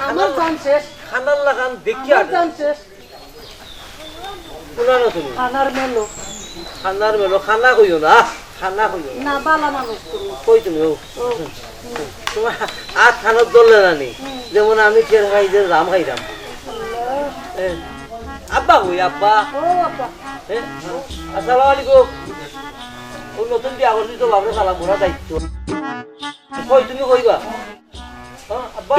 আমার জান শেষ খানার লাগান দেখি আর জান শেষ শুনানো তুমি খানার মেলো খানার মেলো খানা কইও না খানা কইও না বালা মানুষ তুমি কই তুমি তোমার আর খানার দলে রানি যেমন আমি টের খাই যে রাম খাইরাম আব্বা কই আব্বা ও বাবা আসসালামু আলাইকুম ও নতুন বিয়া করছি তো বাবরে সালাম করা দায়িত্ব কই তুমি কইবা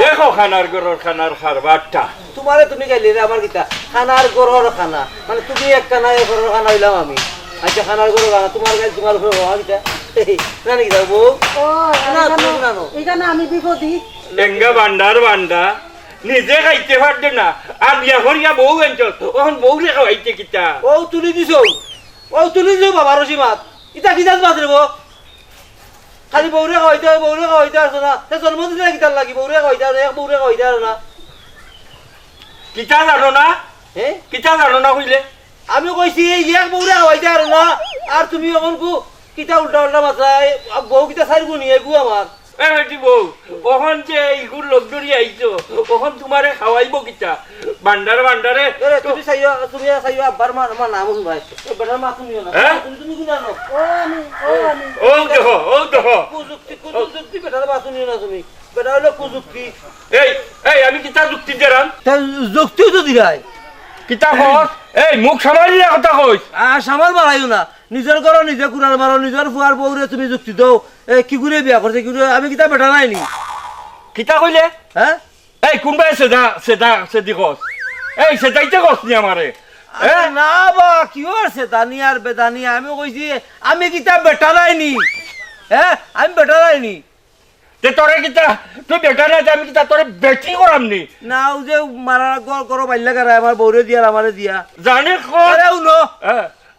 দেখো খানার গরর খানার খারবারটা তোমারে তুমি গাইলে রে আমার কিতা খানার গরর খানা মানে তুমি এক খানা এক গরর খানা হইলাম আমি আচ্ছা খানার গরর খানা তোমার গাইল তোমার উপরে হওয়া কিতা না নাকি যাও বউ ও না তুমি না এখানে আমি বিপদী লেঙ্গা বান্ডার বান্ডা নিজে খাইতে পারছে না আর বিয়া করিয়া বউ এনচল ওখান বউ রে খাইতে কিতা ও তুলি দিছো বাবা রসিমাত ইতা কিতাত মাছ রে খালি বউরে খাওয়াইতে আসো না সে জন্মদিন কিতার লাগি বউরে খাওয়াইতে আর এক বউরে খাওয়াইতে আর না কিতা জানো না হ্যাঁ কিতা জানো না কইলে আমি কইছি এক বউরে খাওয়াইতে আর না আর তুমি এখন কিতা উল্টা মাত্রা বউ কিতা সারবো নি এগু আমার বেটি বউ ওখান যে এইগুর লোক ধরি আইছো ওখান তোমারে খাওয়াইব কিতা বান্ডারে বান্ডারে তুমি চাইও আব্বার আমার নাম ভাই বেটার মা তুমি না তুমি কি জানো ও দেখো কুযুক্তি বেটার মা তুমি না তুমি বেটা হলো কুযুক্তি এই আমি কিতা যুক্তি দিলাম যুক্তিও তো দিলাই কিতা কস এই মুখ সামালিয়া কথা কইস সামাল মারাইও না নিজের ঘর নিজে কুড়াল মারো নিজের ফুয়ার বউরে তুমি যুক্তি দাও কি করে বিয়া করছে কি আমি কিতা বেটা নাইনি কিতা কইলে হ্যাঁ এই কোনবাই সেদি কস এই সেটাইতে কস নি আমারে না বা কি হচ্ছে দানি আর বেদানি আমি কইছি আমি কিতা বেটা নাইনি হ্যাঁ আমি বেটা নাইনি তে তোরে কিতা তুই বেটা না আমি কিতা তোরে বেটি করাম নি না ও যে মারা করো বাইল্লা করে আমার বউরে দিয়া আমারে দিয়া জানি আরে উনো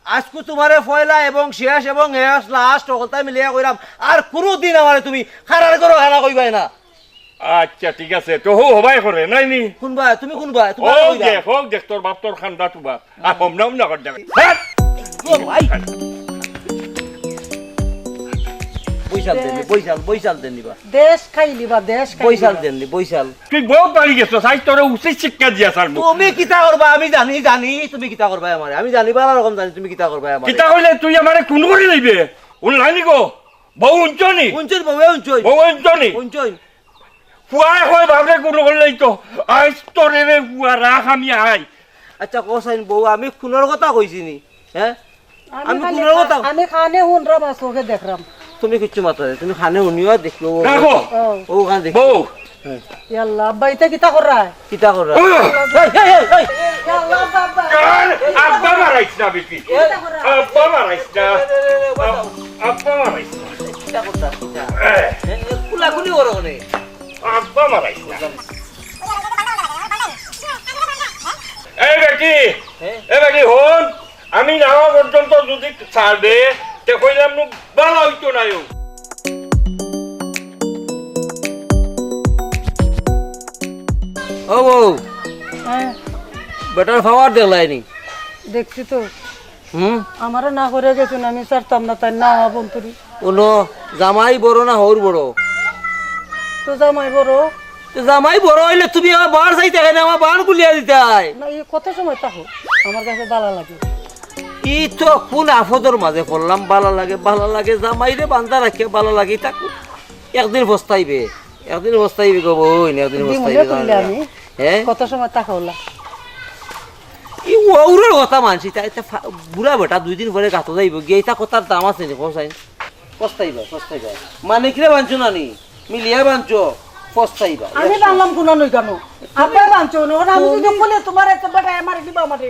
আজকে তোমারে ফয়লা এবং শেষ এবং হেস লাস্ট ওকলতা মিলিয়া কইরাম আর কোনোদিন আমারে তুমি খারার করো খানা কইবাই না আচ্ছা ঠিক আছে তো হবাই করে নাই নি কোনবা তুমি কোনবা তুমি হোক দেখ তোর বাপ তোর খান্দা তুবা আর হম নাম না কর যাবে ভাই বইসাল দেননি বা দেশ খাইলি বা দেশ বইসাল তুই বহুত বাড়ি গেছ সাইজ তোরে উচিত শিক্ষা দিয়া সার তুমি কিতা করবা আমি জানি তুমি কিতা করবা আমারে আমি জানি বালা রকম জানি তুমি কিতা করবা আমারে কিতা কইলে তুই আমারে কোন করে লইবে উন লাইনি গো বউ উঞ্চনি বউ উঞ্চনি ফুয়াই হয় বাবরে কোন করলে তো আইস তোরে রে ফুয়া রাখ আমি আই আচ্ছা কোসাইন বউ আমি খুনের কথা কইছি নি হ্যাঁ আমি খুনের কথা আমি খানে হুন রা বা চোখে দেখরাম তুমি কিচ্ছু মাত্রা তুমি খানে শুনিও দেখলো রাখো ও খান দেখ বউ ইয়াল্লা আব্বা এটা কিতা কর রা কিতা কর ইয়াল্লা বাবা আব্বা মারাইছ না বেটি আব্বা মারাইছ না আব্বা মারাইছ না কিতা করতা কিতা কুলাকুলি করো নে আব্বা মারাইছ না এই বেটি হন আমি যাওয়া পর্যন্ত যদি ছাড় দে তে কইলাম নু ভালো হইতো না ও বউ হ্যাঁ বেটার খাবার দেলাইনি দেখছি তো আমারও না করে গেছেন আমি ছাড়তাম না তাই না বন্ধুরি ওনো জামাই বড় না হৌর বড় তো জামাই বড় জামাই বড় হইলে তুমি আমার বার চাইতে না আমার বার গুলিয়া দিতে না এই কত সময় তাহো আমার কাছে ভালো লাগে ই তো কোন আফদর মাঝে পড়লাম ভালো লাগে জামাইরে বান্ধা রাখে ভালো লাগে তাকে একদিন বস্তাইবে গো বই একদিন বস্তাইবে আমি হ্যাঁ কত সময় তাহলা ই ওউরের কথা মানছি তাই বুড়া বেটা 2 দিন পরে গাতো যাইব গিয়ে তা কথার দাম আছে নি কোসাইন পস্তাইবা মানে কিরে বানছো না নি মিলিয়া বানছো পস্তাইবা আমি বাংলাম কোন নই কেন আপনি বানছো না আমি যদি বলে তোমার এত বেটা আমারে দিবা আমারে